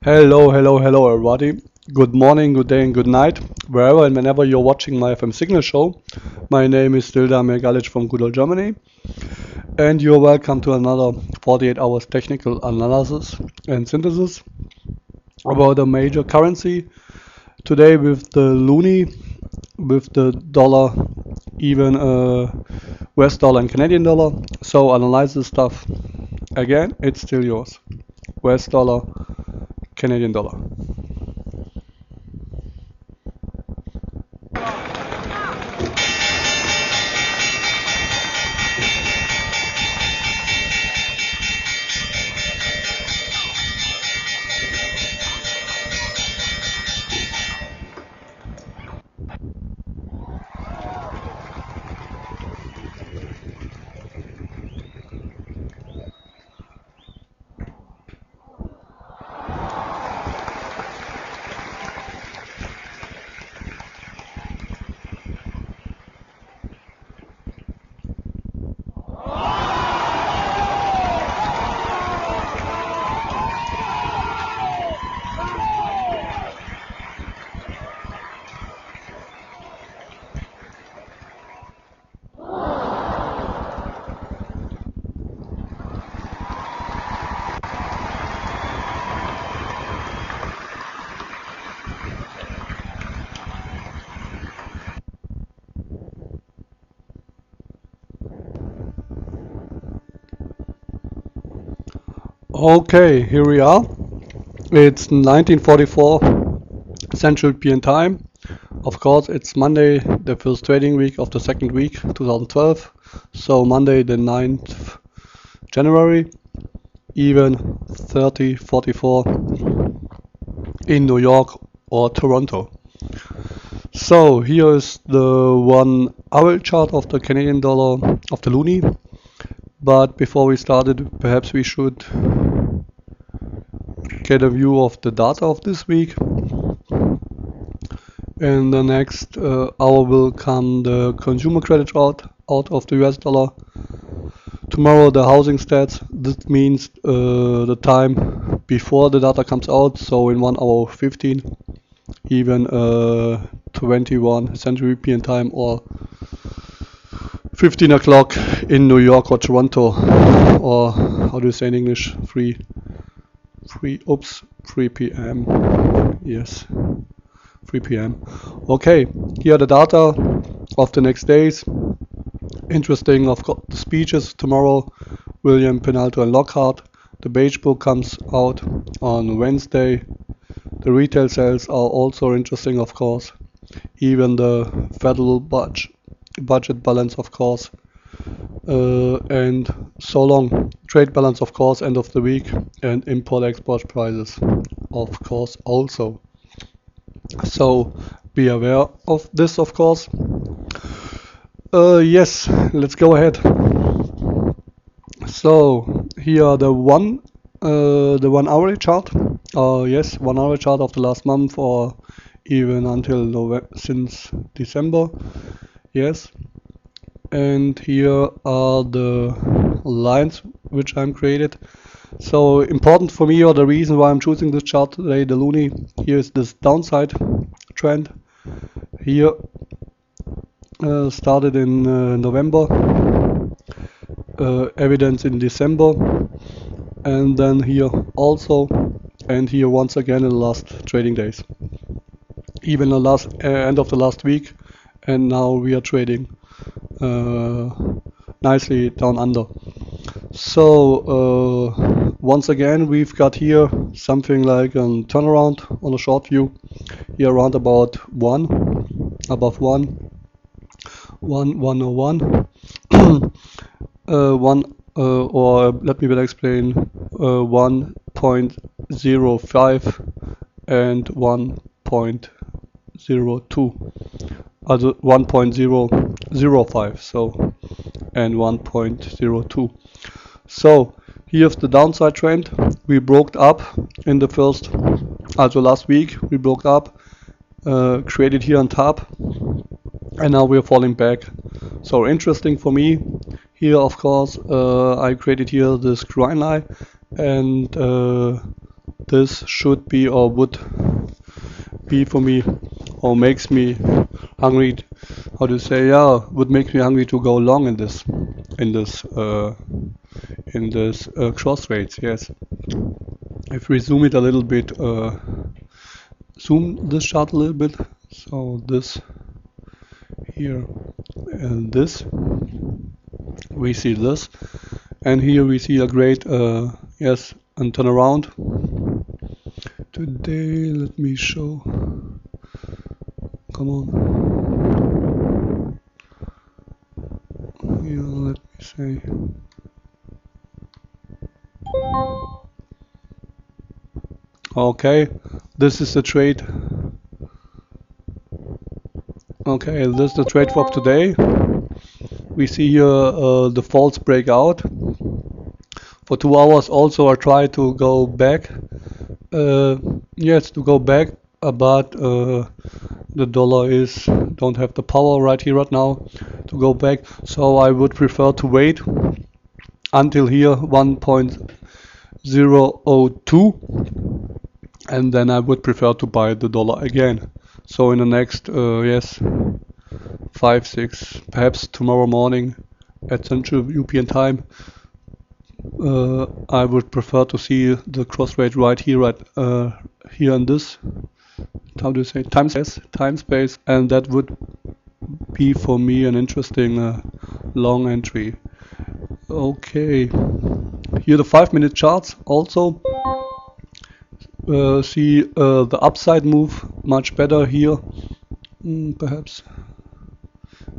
Hello everybody. Good morning, good day and good night, wherever and whenever you're watching my FM Signal show. My name is Dilda Megalic from good old Germany, and you're welcome to another 48 hours technical analysis and synthesis about a major currency. Today with the loonie, with the dollar, even US dollar and Canadian dollar. So analyze this stuff. Again, it's still yours. US dollar, Canadian dollar. Okay, here we are. It's 1944 Central European Time. Of course, it's Monday, the first trading week of the second week, 2012. So Monday, the 9th January, even 30:44 in New York or Toronto. So here is the 1 hour chart of the Canadian dollar of the loonie. But before we started, perhaps we should get a view of the data of this week. In the next hour will come the consumer credit out of the US dollar. Tomorrow the housing stats. This means the time before the data comes out, so in 1 hour 15, even 21 Central European Time or 15 o'clock in New York or Toronto, or how do you say in English? 3 p.m. Yes, 3 p.m. Okay, here are the data of the next days. Interesting, I've got the speeches tomorrow, William, Penalto and Lockhart. The beige book comes out on Wednesday. The retail sales are also interesting, of course. Even the federal budget balance, of course. And so long trade balance, of course, end of the week, and import-export prices, of course, also. So be aware of this, of course. Yes, let's go ahead. So here are the one hourly chart. Yes, 1 hour chart of the last month, or even until since December. Yes. And here are the lines which I'm created. So important for me, or the reason why I'm choosing this chart today, the loonie. Here is this downside trend. Here started in November, evidence in December, and then here also, and here once again in the last trading days. Even the last end of the last week, and now we are trading nicely down under. So once again we've got here something like a turnaround on a short view. Here around about 1 above 101 or let me better explain, 1.05 and 1.02, also 1.005, so, and 1.02. So here's the downside trend. We broke up in the first, also last week we broke up, created here on top, and now we're falling back. So interesting for me here, of course, I created here this grind line, and this should be or would be for me, or makes me hungry, how to say, yeah, would make me hungry to go long in this cross rates. Yes, if we zoom it a little bit, zoom this chart a little bit, so this here and this, we see this, and here we see a great yes, and turn around today. Let me show, come on, here, let me say, okay, this is the trade. Okay, this is the trade for today. We see here the false breakout. For 2 hours also I try to go back. Yes, to go back, but the dollar don't have the power right here right now to go back. So I would prefer to wait until here 1.002, and then I would prefer to buy the dollar again. So in the next yes, 5, 6, perhaps tomorrow morning at Central European time, I would prefer to see the cross rate right here, here in this, how do you say, time space, and that would be for me an interesting long entry. Okay, here the 5-minute charts also. See the upside move much better here. Perhaps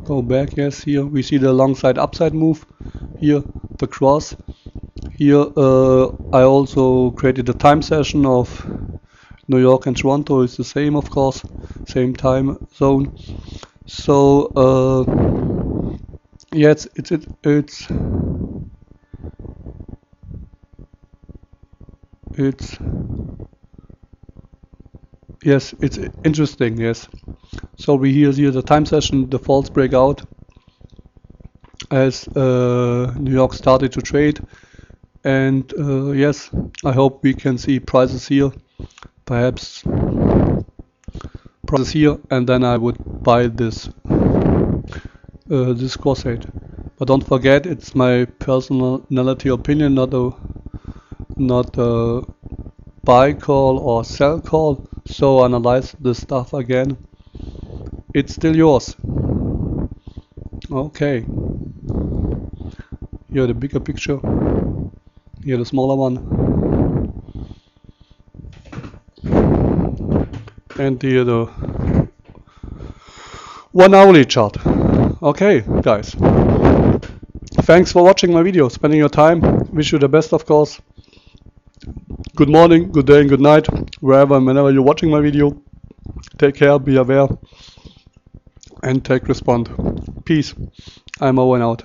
go back. Yes, here we see the long side upside move. Here the cross. Here I also created a time session of New York and Toronto. It's the same, of course, same time zone. So yes, it's yes, it's interesting. Yes, so we here see the time session, the false breakout as New York started to trade, and yes, I hope we can see prices here, perhaps prices here, and then I would buy this this cross rate. But don't forget, it's my personality opinion, not a buy call or sell call. So analyze this stuff again. It's still yours. Okay. Here the bigger picture. Here the smaller one. And here the 1 hourly chart. Okay, guys. Thanks for watching my video, spending your time. Wish you the best, of course. Good morning, good day, and good night, wherever and whenever you're watching my video. Take care, be aware, and take respond. Peace. I'm over and out.